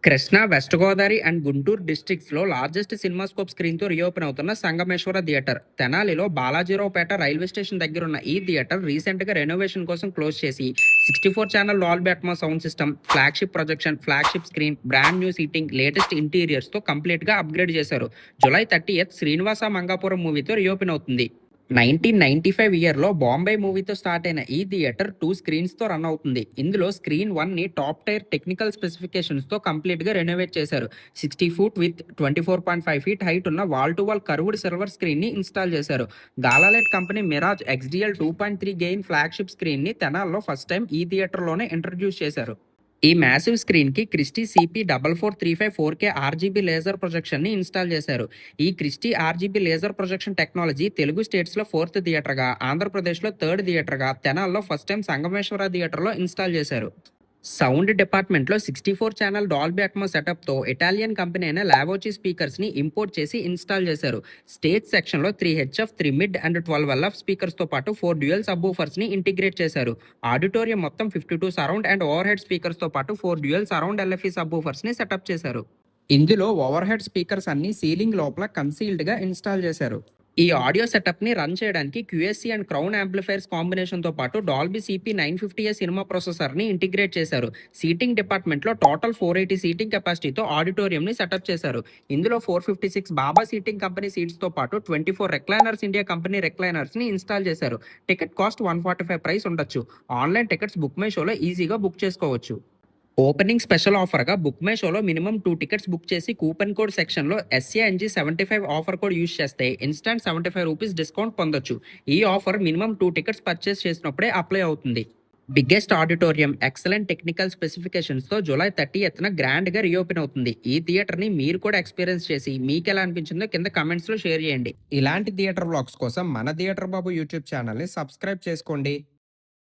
Krishna, west Godavari and Guntur డిస్ట్రిక్ట్స్లో largest CinemaScope స్క్రీన్తో reopen అవుతున్న సంగమేశ్వర థియేటర్. తెనాలిలో బాలాజీరావుపేట రైల్వే స్టేషన్ దగ్గర ఉన్న ఈ థియేటర్ రీసెంట్గా రెనోవేషన్ కోసం క్లోజ్ చేసి 64 channel Dolby Atmos sound system, flagship projection, flagship screen, brand new seating, latest ఇంటీరియర్స్తో కంప్లీట్గా అప్గ్రేడ్ చేశారు. జూలై 30th శ్రీనివాస మంగాపురం మూవీతో రీఓపెన్ అవుతుంది. 1995 ఇయర్లో బాంబే మూవీతో స్టార్ట్ అయిన ఈ థియేటర్ 2 స్క్రీన్స్తో రన్ అవుతుంది. ఇందులో స్క్రీన్ 1ని టాప్ టైర్ టెక్నికల్ స్పెసిఫికేషన్స్తో కంప్లీట్గా రెనోవేట్ చేశారు. 60 ఫూట్ విత్ 24.5 ఫీట్ హైట్ ఉన్న wall to wall curved silver స్క్రీన్ని ఇన్స్టాల్ చేశారు. Galalite company Mirage XDL 2.3 gain flagship స్క్రీన్ని తెనాల్లో ఫస్ట్ టైం ఈ థియేటర్లోనే ఇంట్రడ్యూస్ చేశారు. ఈ మ్యాసివ్ స్క్రీన్కి Christie CP4435 4K RGB laser ప్రొజెక్షన్ని ఇన్స్టాల్ చేశారు. ఈ Christie RGB laser projection technology Telugu స్టేట్స్లో 4th థియేటర్గా, ఆంధ్రప్రదేశ్లో 3rd థియేటర్గా, తెనాల్లో ఫస్ట్ టైం సంగమేశ్వర థియేటర్లో ఇన్స్టాల్ చేశారు. సౌండ్ డిపార్ట్మెంట్లో 64 ఛానల్ డాల్బీ అట్మాస్ సెటప్తో ఇటాలియన్ కంపెనీ అయిన లావోచి స్పీకర్స్ని ఇంపోర్ట్ చేసి ఇన్స్టాల్ చేశారు. స్టేజ్ సెక్షన్లో 3 HF, 3 మిడ్ అండ్ 12 LF స్పీకర్స్తో పాటు 4 డ్యూయల్ సబ్వూఫర్స్ని ఇంటిగ్రేట్ చేశారు. ఆడిటోరియం మొత్తం 52 సరౌండ్ అండ్ ఓవర్ హెడ్ స్పీకర్స్తో పాటు 4 డ్యూయల్ సరౌండ్ LFE సబ్వూఫర్స్ని సెటప్ చేశారు. ఇందులో ఓవర్ హెడ్ స్పీకర్స్ అన్ని సీలింగ్ లోపల కన్సీల్డ్గా ఇన్స్టాల్ చేశారు. ఈ ఆడియో సెటప్ని రన్ చేయడానికి QSC అండ్ క్రౌన్ యాంప్లిఫైర్స్ కాంబినేషన్తో పాటు డాల్బీ CP950A సినిమా ప్రాసెసర్ని ఇంటిగ్రేట్ చేశారు. సీటింగ్ డిపార్ట్మెంట్లో టోటల్ 480 సీటింగ్ కెపాసిటీతో ఆడిటోరియంని సెటప్ చేశారు. ఇందులో 456 బాబా సీటింగ్ కంపెనీ సీట్స్తో పాటు 24 రెక్లైనర్స్ ఇండియా కంపెనీ రెక్లైనర్స్ని ఇన్స్టాల్ చేశారు. టికెట్ కాస్ట్ 145 ప్రైస్ ఉండొచ్చు. ఆన్లైన్ టికెట్స్ బుక్ మై షోలో ఈజీగా బుక్ చేసుకోవచ్చు. ఓపెనింగ్ స్పెషల్ ఆఫర్గా బుక్ మై షోలో మినిమం 2 టికెట్స్ బుక్ చేసి కూపన్ కోడ్ సెక్షన్లో SANG75 ఆఫర్ కోడ్ యూజ్ చేస్తే ఇన్స్టాంట్ 75 రూపీస్ డిస్కౌంట్ పొందొచ్చు. ఈ ఆఫర్ మినిమం 2 టికెట్స్ పర్చేస్ చేసినప్పుడే అప్లై అవుతుంది. బిగ్గెస్ట్ ఆడిటోరియం, ఎక్సలెంట్ టెక్నికల్ స్పెసిఫికేషన్స్తో జూలై 30th గ్రాండ్గా రీఓపెన్ అవుతుంది. ఈ థియేటర్ని మీరు కూడా ఎక్స్పీరియన్స్ చేసి మీకు ఎలా అనిపించిందో కింద కమెంట్స్లో షేర్ చేయండి. ఇలాంటి థియేటర్ వ్లాగ్స్ కోసం మన థియేటర్ బాబు యూట్యూబ్ ఛానల్ని సబ్స్క్రైబ్ చేసుకోండి.